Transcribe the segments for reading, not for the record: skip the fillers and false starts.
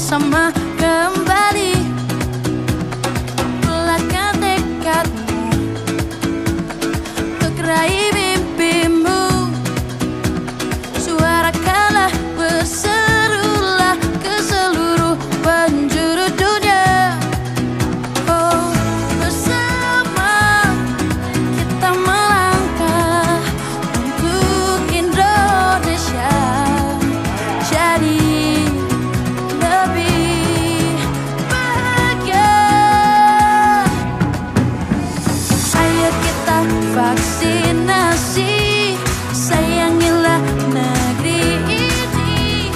bersama kembali. Belakang tekadmu untuk raih mimpimu. Suarakanlah, berserulah ke seluruh penjuru dunia. Oh, bersama kita melangkah untuk Indonesia jadi lebih bahagia. Ayo kita vaksinasi, sayangilah negeri ini.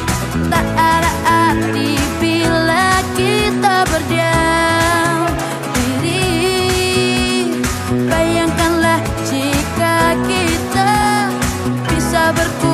Tak ada arti bila kita berdiam diri. Bayangkanlah jika kita bisa berkumpul